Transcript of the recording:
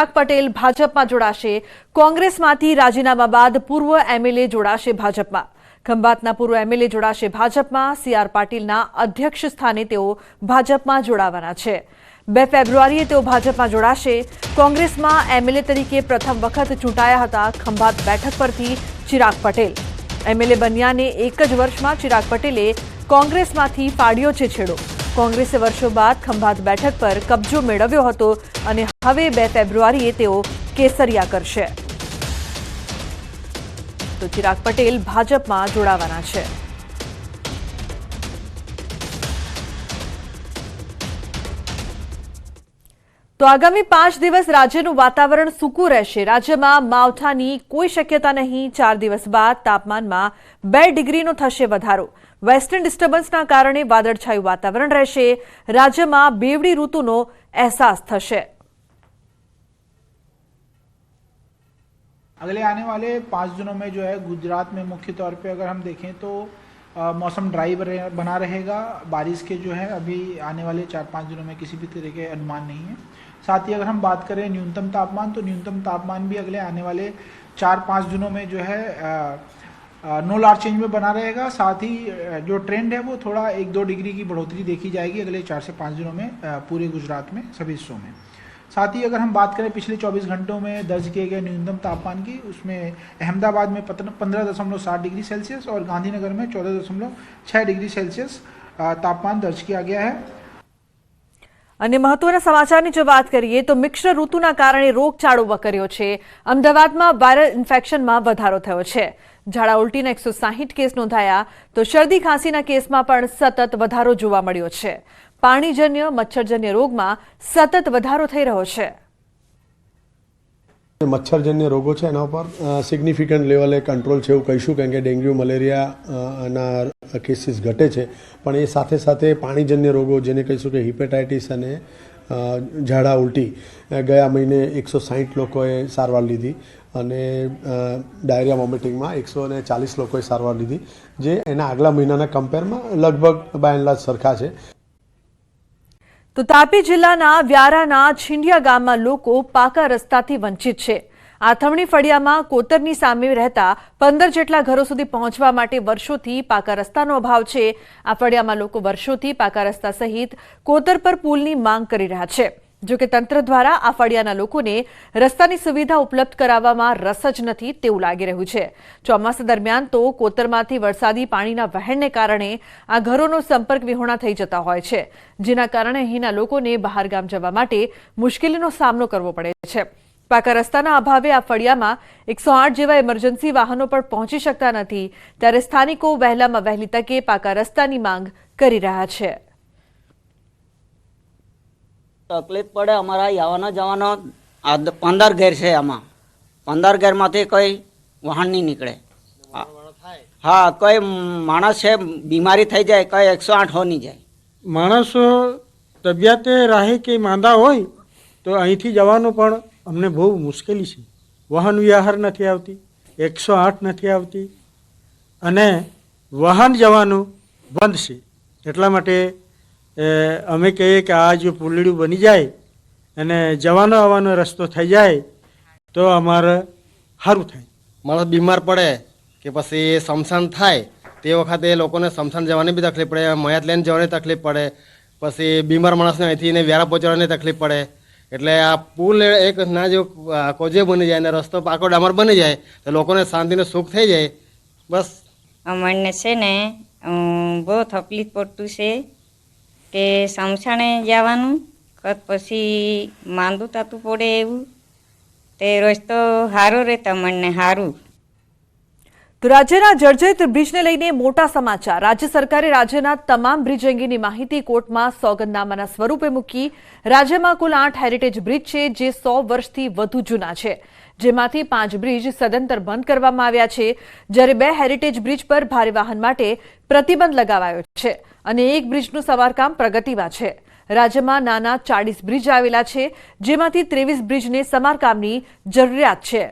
પટેલ ભાજપમાં જોડાશે। કોંગ્રેસમાંથી રાજીનામા બાદ પૂર્વ એમએલએ જોડાશે ભાજપમાં। ખંભાતના પૂર્વ એમએલએ જોડાશે ભાજપમાં। સીઆર પાટીલના અધ્યક્ષ સ્થાને તેઓ ભાજપમાં જોડાવાના છે। 2 ફેબ્રુઆરીએ તેઓ ભાજપમાં જોડાશે। કોંગ્રેસમાં એમએલએ તરીકે પ્રથમ વખત ચૂંટાયા હતા ખંભાત બેઠક પરથી ચિરાગ પટેલ। એમએલએ બન્યાને એક જ વર્ષમાં ચિરાગ પટેલે કોંગ્રેસમાંથી ફાડ્યો છે છેડો। કોંગ્રેસે વર્ષો બાદ ખંભાત બેઠક પર કબજો મેળવ્યો હતો અને હવે 2 ફેબ્રુઆરીએ તેઓ કેસરિયા કરશે। તો ચિરાગ પટેલ ભાજપમાં જોડાવાના છે। તો આગામી 5 દિવસ રાજ્યનું વાતાવરણ સૂકું રહેશે। રાજ્યમાં માવઠાની કોઈ શક્યતા નહીં। 4 દિવસ બાદ તાપમાનમાં 2 ડિગ્રીનો થશે વધારો। વેસ્ટર્ન ડિસ્ટર્બન્સના કારણે વાદળછાયું વાતાવરણ રહેશે। રાજ્યમાં બેવડી ઋતુનો અહેસાસ થશે। अगले आने वाले 5 दिनों में जो है गुजरात में मुख्य तौर पे अगर हम देखें तो मौसम ड्राई बना रहेगा। बारिश के जो है अभी आने वाले 4-5 दिनों में किसी भी तरह के अनुमान नहीं है। साथ ही अगर हम बात करें न्यूनतम तापमान, तो न्यूनतम तापमान भी अगले आने वाले 4-5 दिनों में जो है नो लार्ज चेंज में बना रहेगा। साथ ही जो ट्रेंड है वो थोड़ा 1-2 डिग्री की बढ़ोतरी देखी जाएगी अगले 4 से 5 दिनों में पूरे गुजरात में सभी हिस्सों में। साथ ही अगर हम बात करें पिछले 24 घंटों में दर्ज किए गए न्यूनतम तापमान की, उसमें अहमदाबाद में 15.7 डिग्री सेल्सियस और गांधीनगर में 14.6 डिग्री सेल्सियस तापमान दर्ज किया गया है। અને મહત્વના સમાચારની જો વાત કરીએ તો મિશ્ર ઋતુના કારણે રોગચાળો વકર્યો છે। અમદાવાદમાં વાયરલ ઇન્ફેક્શનમાં વધારો થયો છે। ઝાડા ઉલટીના 160 કેસ નોંધાયા તો શરદી ખાંસીના કેસમાં પણ સતત વધારો જોવા મળ્યો છે। પાણીજન્ય મચ્છરજન્ય રોગમાં સતત વધારો થઈ રહ્યો છે। મચ્છરજન્ય રોગો છે એના પર સિગ્નિફિકન્ટ લેવલે કંટ્રોલ છે એવું કહીશું, કારણ કે ડેન્ગ્યુ મલેરિયાના કેસીસ ઘટે છે, પણ એ સાથે સાથે પાણીજન્ય રોગો જેને કહીશું કે હિપેટાઇટિસ અને ઝાડા ઉલટી ગયા મહિને 160 લોકોએ સારવાર લીધી અને ડાયરિયા વોમિટિંગમાં 140 લોકોએ સારવાર લીધી, જે એના આગલા મહિનાના કમ્પેરમાં લગભગ બાય એન્ડ લાર્જ સરખા છે। તો તાપી જિલ્લાના વ્યારાના છીંડિયા ગામમાં લોકો પાકા રસ્તાથી વંચિત છે। આથમણી ફળિયામાં કોતરની સામે રહેતા 15 જેટલા ઘરો સુધી પહોંચવા માટે વર્ષોથી પાકા રસ્તાનો અભાવ છે। આ ફળિયામાં લોકો વર્ષોથી પાકા રસ્તા સહિત કોતર પર પુલની માંગ કરી રહ્યા છે। જો કે તંત્ર દ્વારા આ ફળિયાના લોકોને રસ્તાની સુવિધા ઉપલબ્ધ કરાવવામાં રસ જ નથી તેવું લાગી રહ્યું છે। ચોમાસા દરમિયાન તો કોતરમાંથી વરસાદી પાણીના વહેણને કારણે આ ઘરોનો સંપર્ક વિહોણા થઈ જતા હોય છે, જેના કારણે અહીંના લોકોને બહારગામ જવા માટે મુશ્કેલીનો સામનો કરવો પડે છે। પાકા રસ્તાના અભાવે આ ફળિયામાં 108 જેવા ઇમરજન્સી વાહનો પણ પહોંચી શકતા નથી, ત્યારે સ્થાનિકો વહેલામાં વહેલી તકે પાકા રસ્તાની માંગ કરી રહ્યા છે। તકલીફ પડે અમારા આવવાનો જવાનો 15 ઘેર છે। આમાં 15 ઘેરમાંથી કોઈ વાહન નહીં નીકળે। હા, કોઈ માણસ છે બીમારી થઈ જાય, કોઈ 108 હો નહીં જાય। માણસ તબિયતે રાહે કે માંદા હોય તો અહીંથી જવાનું પણ અમને બહુ મુશ્કેલી છે। વાહન વ્યવહાર નથી આવતી, 108 નથી આવતી અને વાહન જવાનું બંધ છે। એટલા માટે અમે કહીએ કે આ જો પુલડું બની જાય અને જવાનો આવવાનો રસ્તો થઈ જાય તો અમારે સારું થાય। માણસ બીમાર પડે કે પછી સ્મશાન થાય તે વખતે લોકોને સ્મશાન જવાની બી તકલીફ પડે, મયાત લઈને જવાની તકલીફ પડે, પછી બીમાર માણસને અહીંથી એને વ્યારા પહોંચાડવાની તકલીફ પડે। એટલે આ પુલ એક ના જો કોજે બની જાય અને રસ્તો પાકો ડામર બની જાય તો લોકોને શાંતિનો સુખ થઈ જાય। બસ અમને છે ને બહુ તકલીફ પડતું છે કે સમસાણે જવાનું પછી માંદું થતું પડે એવું, તે રસ્તો સારો રહે તમને સારું। તો રાજ્યના જર્જરિત બ્રિજને લઈને મોટા સમાચાર। રાજ્ય સરકારે રાજ્યના તમામ બ્રિજ અંગેની માહિતી કોર્ટમાં સોગંદનામાના સ્વરૂપે મૂકી। રાજ્યમાં કુલ 8 હેરિટેજ બ્રિજ છે જે 100 વર્ષથી વધુ જૂના છે, જેમાંથી 5 બ્રિજ સદંતર બંધ કરવામાં આવ્યા છે, જ્યારે 2 હેરિટેજ બ્રિજ પર ભારે વાહન માટે પ્રતિબંધ લગાવાયો છે અને 1 બ્રિજનું સમારકામ પ્રગતિમાં છે। રાજ્યમાં નાના 40 બ્રિજ આવેલા છે, જેમાંથી 23 બ્રિજને સમારકામની જરૂરિયાત છે।